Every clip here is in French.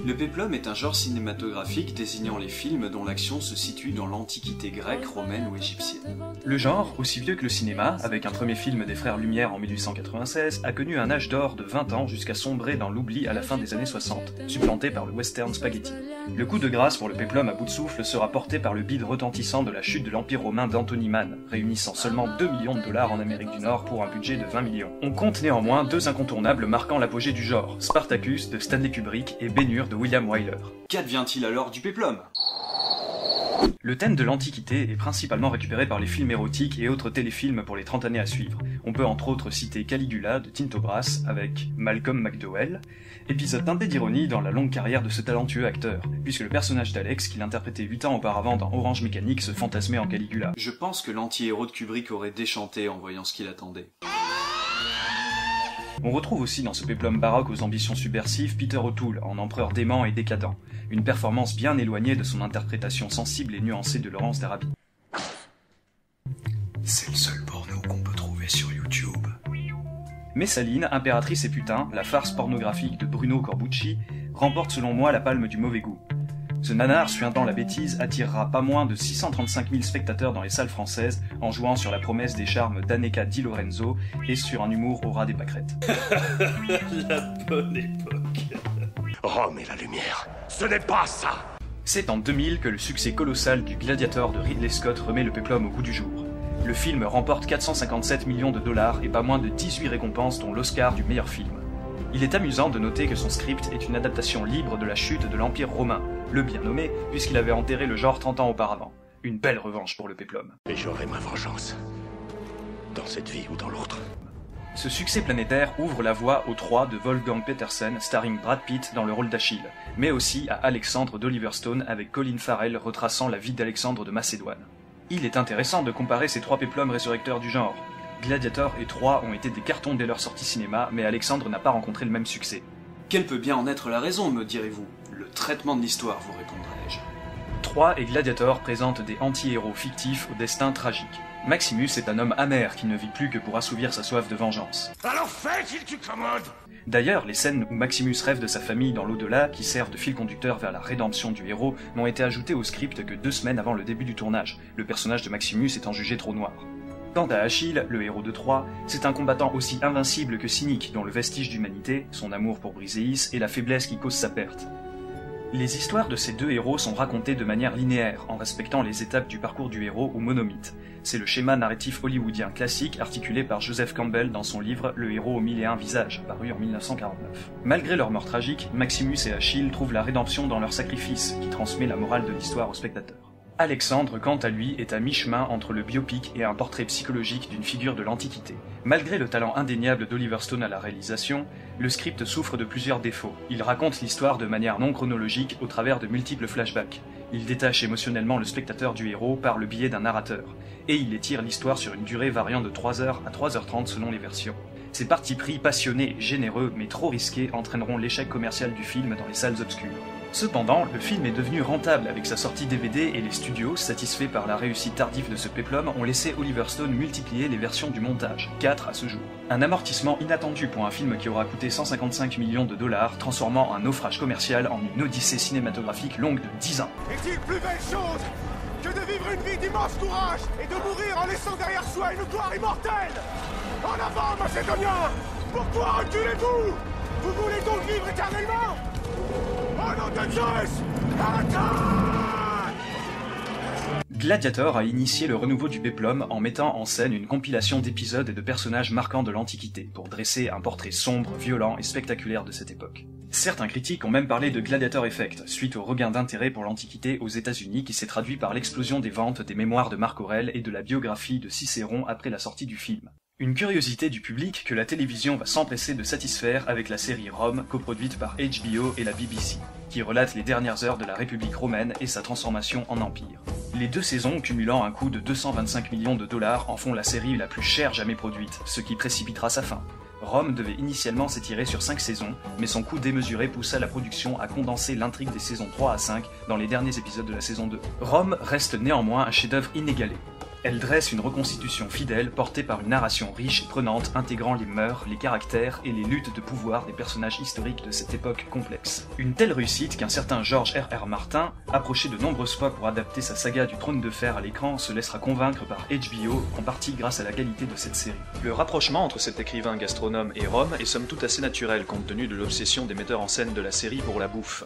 Le péplum est un genre cinématographique désignant les films dont l'action se situe dans l'Antiquité grecque, romaine ou égyptienne. Le genre, aussi vieux que le cinéma, avec un premier film des Frères Lumière en 1896, a connu un âge d'or de 20 ans jusqu'à sombrer dans l'oubli à la fin des années 60, supplanté par le western spaghetti. Le coup de grâce pour le péplum à bout de souffle sera porté par le bide retentissant de la chute de l'Empire romain d'Anthony Mann, réunissant seulement 2 millions de dollars en Amérique du Nord pour un budget de 20 millions. On compte néanmoins deux incontournables marquant l'apogée du genre, Spartacus de Stanley Kubrick et Ben-Hur de William Wyler. Qu'advient-il alors du péplum ? Le thème de l'Antiquité est principalement récupéré par les films érotiques et autres téléfilms pour les 30 années à suivre. On peut entre autres citer Caligula de Tinto Brass avec Malcolm McDowell, épisode teinté d'ironie dans la longue carrière de ce talentueux acteur, puisque le personnage d'Alex, qu'il interprétait 8 ans auparavant dans Orange Mécanique, se fantasmait en Caligula. Je pense que l'anti-héros de Kubrick aurait déchanté en voyant ce qu'il attendait. On retrouve aussi dans ce péplum baroque aux ambitions subversives Peter O'Toole, en empereur dément et décadent, une performance bien éloignée de son interprétation sensible et nuancée de Laurence d'Arabie. C'est le seul porno qu'on peut trouver sur YouTube. Messaline, Impératrice et Putain, la farce pornographique de Bruno Corbucci, remporte selon moi la palme du mauvais goût. Ce nanar suintant la bêtise attirera pas moins de 635 000 spectateurs dans les salles françaises en jouant sur la promesse des charmes d'Anneka Di Lorenzo et sur un humour au ras des pâquerettes. La bonne époque. Rome et la lumière, ce n'est pas ça. C'est en 2000 que le succès colossal du Gladiator de Ridley Scott remet le péplum au goût du jour. Le film remporte 457 millions de dollars et pas moins de 18 récompenses dont l'Oscar du meilleur film. Il est amusant de noter que son script est une adaptation libre de la chute de l'Empire romain, le bien nommé, puisqu'il avait enterré le genre 30 ans auparavant. Une belle revanche pour le péplum. Et j'aurai ma vengeance. Dans cette vie ou dans l'autre. Ce succès planétaire ouvre la voie aux 3 de Wolfgang Petersen, starring Brad Pitt dans le rôle d'Achille, mais aussi à Alexandre d'Oliver Stone avec Colin Farrell retraçant la vie d'Alexandre de Macédoine. Il est intéressant de comparer ces 3 péplums résurrecteurs du genre. Gladiator et Troie ont été des cartons dès leur sortie cinéma, mais Alexandre n'a pas rencontré le même succès. Quelle peut bien en être la raison, me direz-vous ? Le traitement de l'histoire, vous répondrai-je. Troie et Gladiator présentent des anti-héros fictifs au destin tragique. Maximus est un homme amer qui ne vit plus que pour assouvir sa soif de vengeance. Alors fais qu'il te commande. D'ailleurs, les scènes où Maximus rêve de sa famille dans l'au-delà, qui servent de fil conducteur vers la rédemption du héros, n'ont été ajoutées au script que 2 semaines avant le début du tournage, le personnage de Maximus étant jugé trop noir. Quant à Achille, le héros de Troie, c'est un combattant aussi invincible que cynique, dont le vestige d'humanité, son amour pour Briséis et la faiblesse qui cause sa perte. Les histoires de ces 2 héros sont racontées de manière linéaire, en respectant les étapes du parcours du héros ou monomythe. C'est le schéma narratif hollywoodien classique articulé par Joseph Campbell dans son livre Le héros aux 1001 visages, paru en 1949. Malgré leur mort tragique, Maximus et Achille trouvent la rédemption dans leur sacrifice, qui transmet la morale de l'histoire au spectateur. Alexandre, quant à lui, est à mi-chemin entre le biopic et un portrait psychologique d'une figure de l'Antiquité. Malgré le talent indéniable d'Oliver Stone à la réalisation, le script souffre de plusieurs défauts. Il raconte l'histoire de manière non chronologique au travers de multiples flashbacks. Il détache émotionnellement le spectateur du héros par le biais d'un narrateur. Et il étire l'histoire sur une durée variant de 3h à 3h30 selon les versions. Ces partis pris passionnés et généreux, mais trop risqués, entraîneront l'échec commercial du film dans les salles obscures. Cependant, le film est devenu rentable avec sa sortie DVD et les studios, satisfaits par la réussite tardive de ce péplum, ont laissé Oliver Stone multiplier les versions du montage, 4 à ce jour. Un amortissement inattendu pour un film qui aura coûté 155 millions de dollars, transformant un naufrage commercial en une odyssée cinématographique longue de 10 ans. Est-il plus belle chose que de vivre une vie d'immense courage et de mourir en laissant derrière soi une gloire immortelle? En avant, Macédoniens! Pourquoi reculez-vous? Vous voulez donc vivre éternellement? Au nom de Zeus! Attaque! Gladiator a initié le renouveau du péplum en mettant en scène une compilation d'épisodes et de personnages marquants de l'Antiquité, pour dresser un portrait sombre, violent et spectaculaire de cette époque. Certains critiques ont même parlé de Gladiator Effect, suite au regain d'intérêt pour l'Antiquité aux États-Unis qui s'est traduit par l'explosion des ventes des mémoires de Marc Aurèle et de la biographie de Cicéron après la sortie du film. Une curiosité du public que la télévision va s'empresser de satisfaire avec la série Rome, coproduite par HBO et la BBC, qui relate les dernières heures de la République romaine et sa transformation en empire. Les 2 saisons, cumulant un coût de 225 millions de dollars, en font la série la plus chère jamais produite, ce qui précipitera sa fin. Rome devait initialement s'étirer sur 5 saisons, mais son coût démesuré poussa la production à condenser l'intrigue des saisons 3 à 5 dans les derniers épisodes de la saison 2. Rome reste néanmoins un chef-d'œuvre inégalé. Elle dresse une reconstitution fidèle portée par une narration riche et prenante intégrant les mœurs, les caractères et les luttes de pouvoir des personnages historiques de cette époque complexe. Une telle réussite qu'un certain George R.R. Martin, approché de nombreuses fois pour adapter sa saga du Trône de Fer à l'écran, se laissera convaincre par HBO, en partie grâce à la qualité de cette série. Le rapprochement entre cet écrivain gastronome et Rome est somme toute assez naturel compte tenu de l'obsession des metteurs en scène de la série pour la bouffe.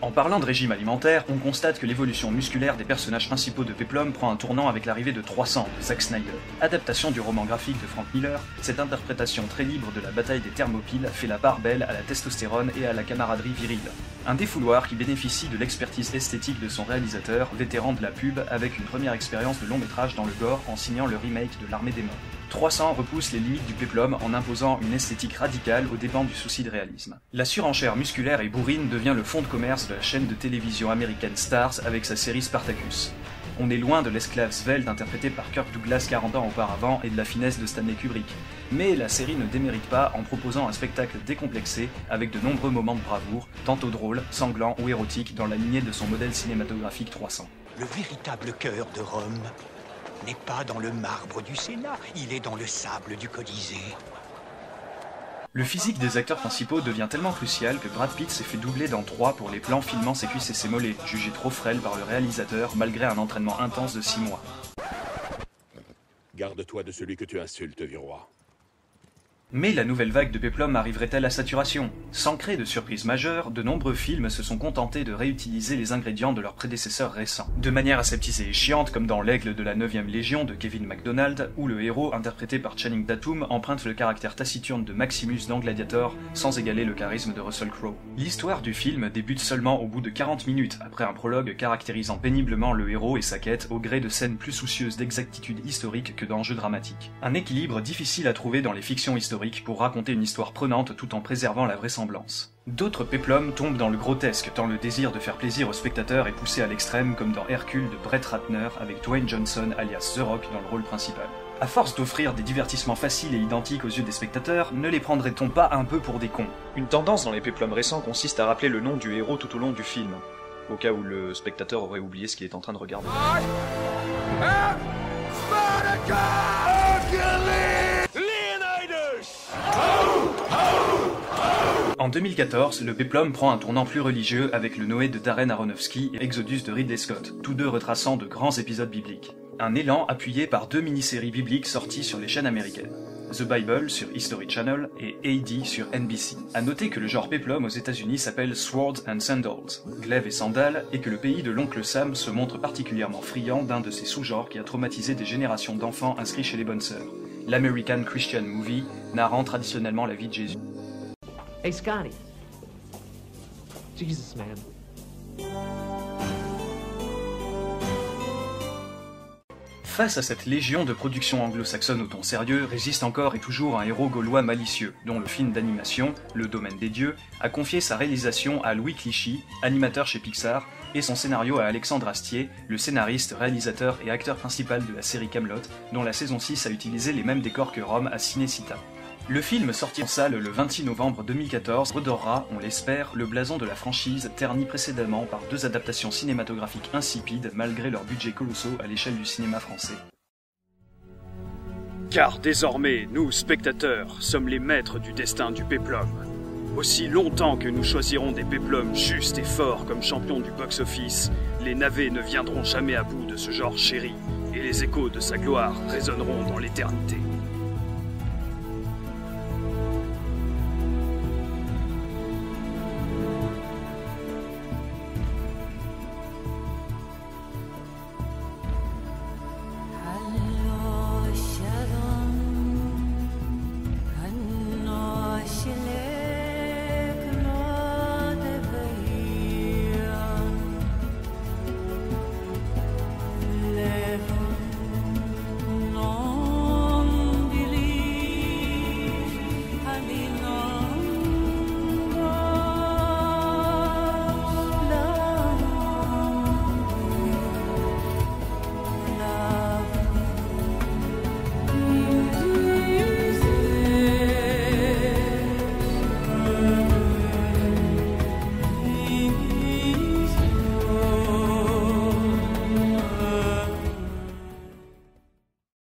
En parlant de régime alimentaire, on constate que l'évolution musculaire des personnages principaux de Péplum prend un tournant avec l'arrivée de 300 de Zack Snyder. Adaptation du roman graphique de Frank Miller, cette interprétation très libre de la bataille des Thermopyles fait la part belle à la testostérone et à la camaraderie virile. Un défouloir qui bénéficie de l'expertise esthétique de son réalisateur, vétéran de la pub, avec une première expérience de long métrage dans le gore en signant le remake de L'Armée des Morts. 300 repousse les limites du péplum en imposant une esthétique radicale aux dépens du souci de réalisme. La surenchère musculaire et bourrine devient le fond de commerce de la chaîne de télévision américaine Starz avec sa série Spartacus. On est loin de l'esclave svelte interprété par Kirk Douglas 40 ans auparavant et de la finesse de Stanley Kubrick. Mais la série ne démérite pas en proposant un spectacle décomplexé avec de nombreux moments de bravoure, tantôt drôles, sanglants ou érotiques dans la lignée de son modèle cinématographique 300. Le véritable cœur de Rome n'est pas dans le marbre du Sénat, il est dans le sable du Colisée. Le physique des acteurs principaux devient tellement crucial que Brad Pitt s'est fait doubler dans 3 pour les plans filmant ses cuisses et ses mollets, jugés trop frêles par le réalisateur malgré un entraînement intense de 6 mois. Garde-toi de celui que tu insultes, vieux roi. Mais la nouvelle vague de péplum arriverait-elle à saturation? Sans créer de surprise majeure, de nombreux films se sont contentés de réutiliser les ingrédients de leurs prédécesseurs récents. De manière aseptisée et chiante, comme dans L'Aigle de la 9e Légion de Kevin MacDonald, où le héros, interprété par Channing Tatum, emprunte le caractère taciturne de Maximus dans Gladiator, sans égaler le charisme de Russell Crowe. L'histoire du film débute seulement au bout de 40 minutes, après un prologue caractérisant péniblement le héros et sa quête au gré de scènes plus soucieuses d'exactitude historique que d'enjeux dramatiques. Un équilibre difficile à trouver dans les fictions historiques pour raconter une histoire prenante tout en préservant la vraisemblance. D'autres péplums tombent dans le grotesque tant le désir de faire plaisir aux spectateurs est poussé à l'extrême comme dans Hercule de Brett Ratner avec Dwayne Johnson alias The Rock dans le rôle principal. À force d'offrir des divertissements faciles et identiques aux yeux des spectateurs, ne les prendrait-on pas un peu pour des cons? Une tendance dans les péplums récents consiste à rappeler le nom du héros tout au long du film, au cas où le spectateur aurait oublié ce qu'il est en train de regarder. En 2014, le péplum prend un tournant plus religieux avec le Noé de Darren Aronofsky et Exodus de Ridley Scott, tous deux retraçant de grands épisodes bibliques. Un élan appuyé par 2 mini-séries bibliques sorties sur les chaînes américaines. The Bible sur History Channel et AD sur NBC. A noter que le genre péplum aux États-Unis s'appelle Swords and Sandals, glaive et sandales, et que le pays de l'oncle Sam se montre particulièrement friand d'un de ces sous-genres qui a traumatisé des générations d'enfants inscrits chez les bonnes sœurs. L'American Christian Movie, narrant traditionnellement la vie de Jésus. Hey, Scotty. Jesus, man. Face à cette légion de productions anglo-saxonnes au ton sérieux, résiste encore et toujours un héros gaulois malicieux, dont le film d'animation, Le Domaine des Dieux, a confié sa réalisation à Louis Clichy, animateur chez Pixar, et son scénario à Alexandre Astier, le scénariste, réalisateur et acteur principal de la série Kaamelott, dont la saison 6 a utilisé les mêmes décors que Rome à Cinecittà. Le film, sorti en salle le 26 novembre 2014, redorera, on l'espère, le blason de la franchise, terni précédemment par 2 adaptations cinématographiques insipides malgré leurs budgets colossaux à l'échelle du cinéma français. Car désormais, nous, spectateurs, sommes les maîtres du destin du péplum. Aussi longtemps que nous choisirons des péplums justes et forts comme champions du box-office, les navets ne viendront jamais à bout de ce genre chéri, et les échos de sa gloire résonneront dans l'éternité.